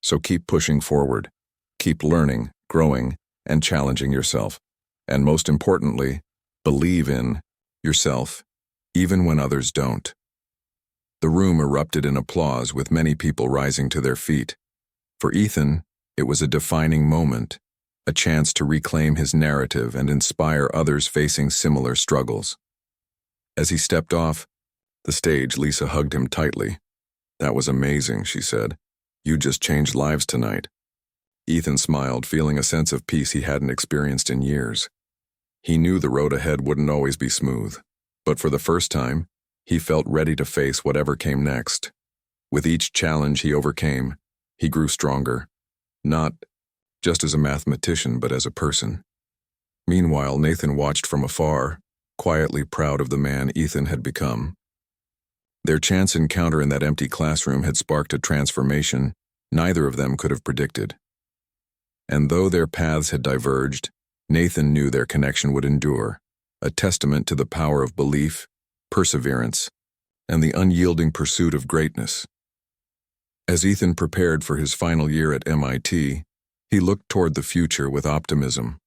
So keep pushing forward. Keep learning, growing, and challenging yourself. And most importantly, believe in yourself, even when others don't. The room erupted in applause, with many people rising to their feet. For Ethan, it was a defining moment, a chance to reclaim his narrative and inspire others facing similar struggles. As he stepped off the stage, Lisa hugged him tightly. "That was amazing," she said. "You just changed lives tonight." Ethan smiled, feeling a sense of peace he hadn't experienced in years. He knew the road ahead wouldn't always be smooth, but for the first time, he felt ready to face whatever came next. With each challenge he overcame, he grew stronger, not just as a mathematician, but as a person. Meanwhile, Nathan watched from afar, quietly proud of the man Ethan had become. Their chance encounter in that empty classroom had sparked a transformation neither of them could have predicted. And though their paths had diverged, Nathan knew their connection would endure, a testament to the power of belief, perseverance, and the unyielding pursuit of greatness. As Ethan prepared for his final year at MIT, he looked toward the future with optimism.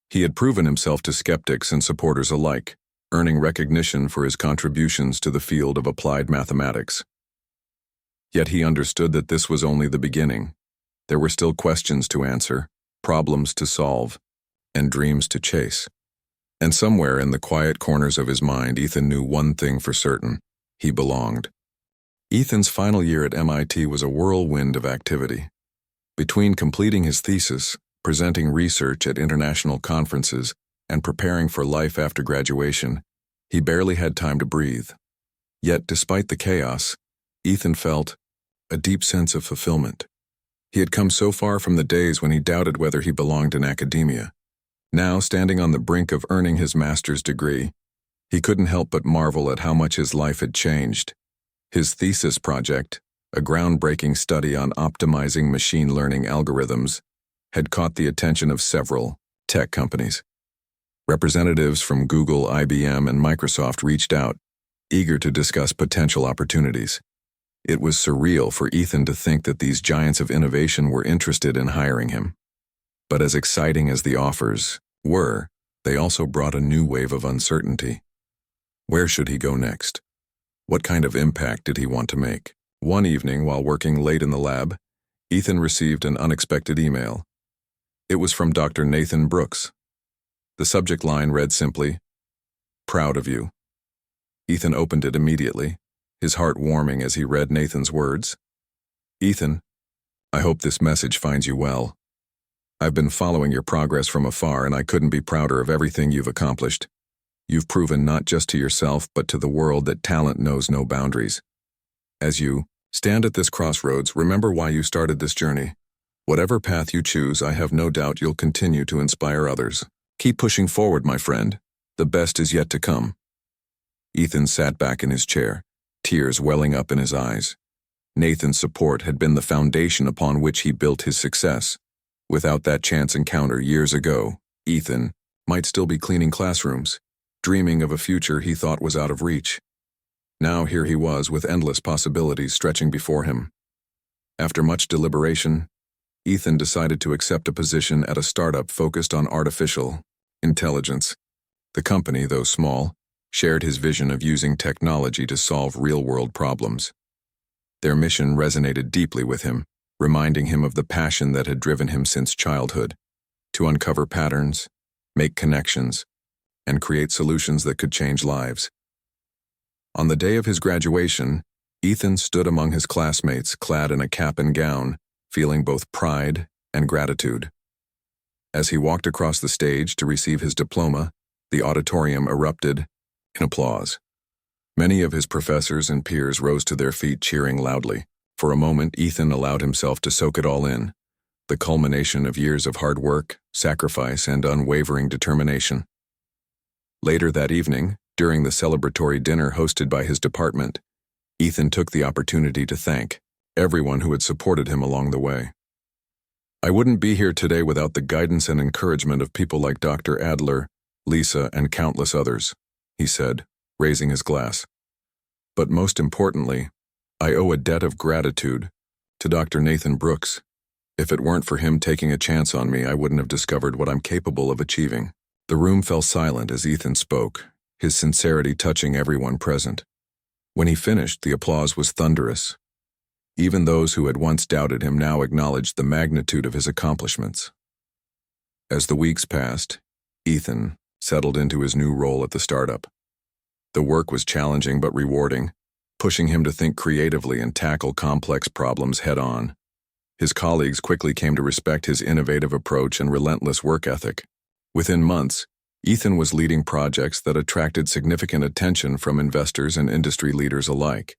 He had proven himself to skeptics and supporters alike, earning recognition for his contributions to the field of applied mathematics. Yet he understood that this was only the beginning. There were still questions to answer, problems to solve, and dreams to chase. And somewhere in the quiet corners of his mind, Ethan knew one thing for certain: he belonged. Ethan's final year at MIT was a whirlwind of activity. Between completing his thesis, presenting research at international conferences, and preparing for life after graduation, he barely had time to breathe. Yet, despite the chaos, Ethan felt a deep sense of fulfillment. He had come so far from the days when he doubted whether he belonged in academia. Now, standing on the brink of earning his master's degree, he couldn't help but marvel at how much his life had changed. His thesis project, a groundbreaking study on optimizing machine learning algorithms, had caught the attention of several tech companies. Representatives from Google, IBM, and Microsoft reached out, eager to discuss potential opportunities. It was surreal for Ethan to think that these giants of innovation were interested in hiring him. But as exciting as the offers were, they also brought a new wave of uncertainty. Where should he go next? What kind of impact did he want to make? One evening, while working late in the lab, Ethan received an unexpected email. It was from Dr. Nathan Brooks. The subject line read simply, "Proud of you." Ethan opened it immediately, his heart warming as he read Nathan's words. "Ethan, I hope this message finds you well. I've been following your progress from afar, and I couldn't be prouder of everything you've accomplished. You've proven not just to yourself, but to the world that talent knows no boundaries. As you stand at this crossroads, remember why you started this journey. Whatever path you choose, I have no doubt you'll continue to inspire others. Keep pushing forward, my friend. The best is yet to come." Ethan sat back in his chair, tears welling up in his eyes. Nathan's support had been the foundation upon which he built his success. Without that chance encounter years ago, Ethan might still be cleaning classrooms, dreaming of a future he thought was out of reach. Now here he was, with endless possibilities stretching before him. After much deliberation, Ethan decided to accept a position at a startup focused on artificial intelligence. The company, though small, shared his vision of using technology to solve real-world problems. Their mission resonated deeply with him, reminding him of the passion that had driven him since childhood: to uncover patterns, make connections, and create solutions that could change lives. On the day of his graduation, Ethan stood among his classmates, clad in a cap and gown, feeling both pride and gratitude. As he walked across the stage to receive his diploma, the auditorium erupted in applause. Many of his professors and peers rose to their feet, cheering loudly. For a moment, Ethan allowed himself to soak it all in, the culmination of years of hard work, sacrifice, and unwavering determination. Later that evening, During the celebratory dinner hosted by his department, Ethan took the opportunity to thank everyone who had supported him along the way. "I wouldn't be here today without the guidance and encouragement of people like Dr. Adler, Lisa, and countless others," he said, raising his glass. "But most importantly, I owe a debt of gratitude to Dr. Nathan Brooks. If it weren't for him taking a chance on me, I wouldn't have discovered what I'm capable of achieving." The room fell silent as Ethan spoke, his sincerity touching everyone present. When he finished, the applause was thunderous. Even those who had once doubted him now acknowledged the magnitude of his accomplishments. As the weeks passed, Ethan settled into his new role at the startup. The work was challenging but rewarding, pushing him to think creatively and tackle complex problems head-on. His colleagues quickly came to respect his innovative approach and relentless work ethic. Within months, Ethan was leading projects that attracted significant attention from investors and industry leaders alike.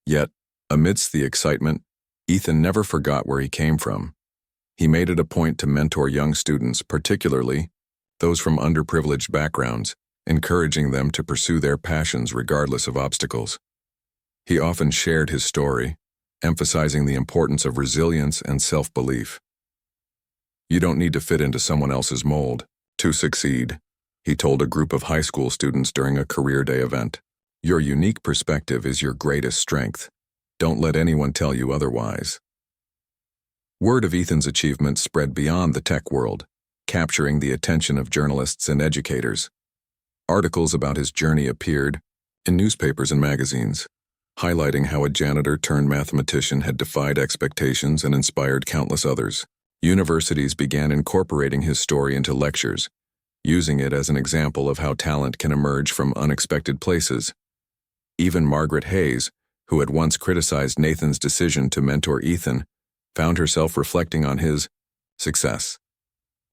Yet, amidst the excitement, Ethan never forgot where he came from. He made it a point to mentor young students, particularly those from underprivileged backgrounds, encouraging them to pursue their passions regardless of obstacles. He often shared his story, emphasizing the importance of resilience and self-belief. "You don't need to fit into someone else's mold to succeed," he told a group of high school students during a career day event. "Your unique perspective is your greatest strength. Don't let anyone tell you otherwise." Word of Ethan's achievements spread beyond the tech world, capturing the attention of journalists and educators. Articles about his journey appeared in newspapers and magazines, highlighting how a janitor turned mathematician had defied expectations and inspired countless others. Universities began incorporating his story into lectures, using it as an example of how talent can emerge from unexpected places. Even Margaret Hayes, who had once criticized Nathan's decision to mentor Ethan, found herself reflecting on his success.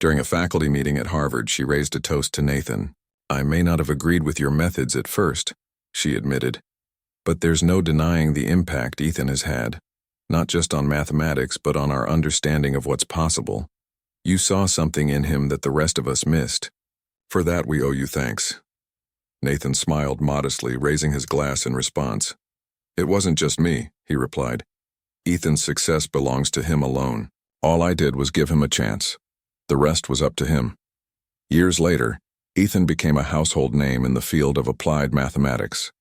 During a faculty meeting at Harvard, she raised a toast to Nathan. "I may not have agreed with your methods at first," she admitted, "but there's no denying the impact Ethan has had, not just on mathematics but on our understanding of what's possible. You saw something in him that the rest of us missed. For that we owe you thanks." Nathan smiled modestly, raising his glass in response. "It wasn't just me," he replied. "Ethan's success belongs to him alone. All I did was give him a chance. The rest was up to him." Years later, Ethan became a household name in the field of applied mathematics.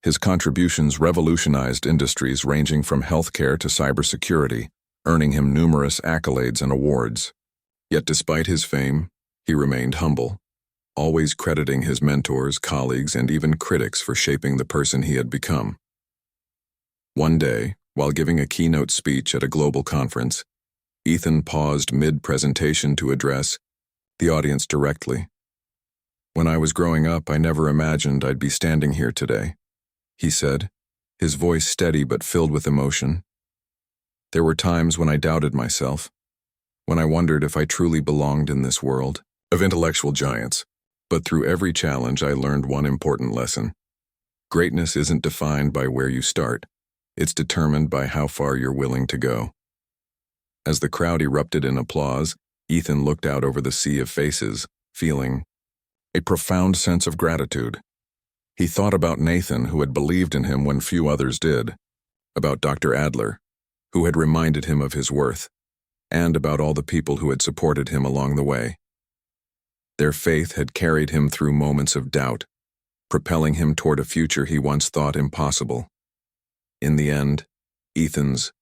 His contributions revolutionized industries ranging from healthcare to cybersecurity, earning him numerous accolades and awards. Yet despite his fame, he remained humble, always crediting his mentors, colleagues, and even critics for shaping the person he had become. One day, while giving a keynote speech at a global conference, Ethan paused mid-presentation to address the audience directly. "When I was growing up, I never imagined I'd be standing here today," he said, his voice steady but filled with emotion. "There were times when I doubted myself, when I wondered if I truly belonged in this world of intellectual giants. But through every challenge, I learned one important lesson. Greatness isn't defined by where you start. It's determined by how far you're willing to go." As the crowd erupted in applause, Ethan looked out over the sea of faces, feeling a profound sense of gratitude. He thought about Nathan, who had believed in him when few others did, about Dr. Adler, who had reminded him of his worth, and about all the people who had supported him along the way. Their faith had carried him through moments of doubt, propelling him toward a future he once thought impossible. In the end, Ethan's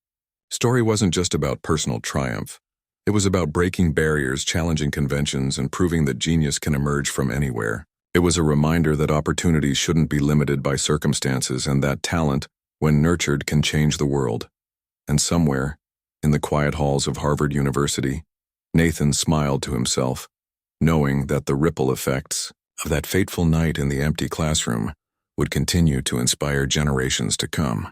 story wasn't just about personal triumph. It was about breaking barriers, challenging conventions, and proving that genius can emerge from anywhere. It was a reminder that opportunities shouldn't be limited by circumstances and that talent, when nurtured, can change the world. And somewhere, in the quiet halls of Harvard University, Nathan smiled to himself, knowing that the ripple effects of that fateful night in the empty classroom would continue to inspire generations to come.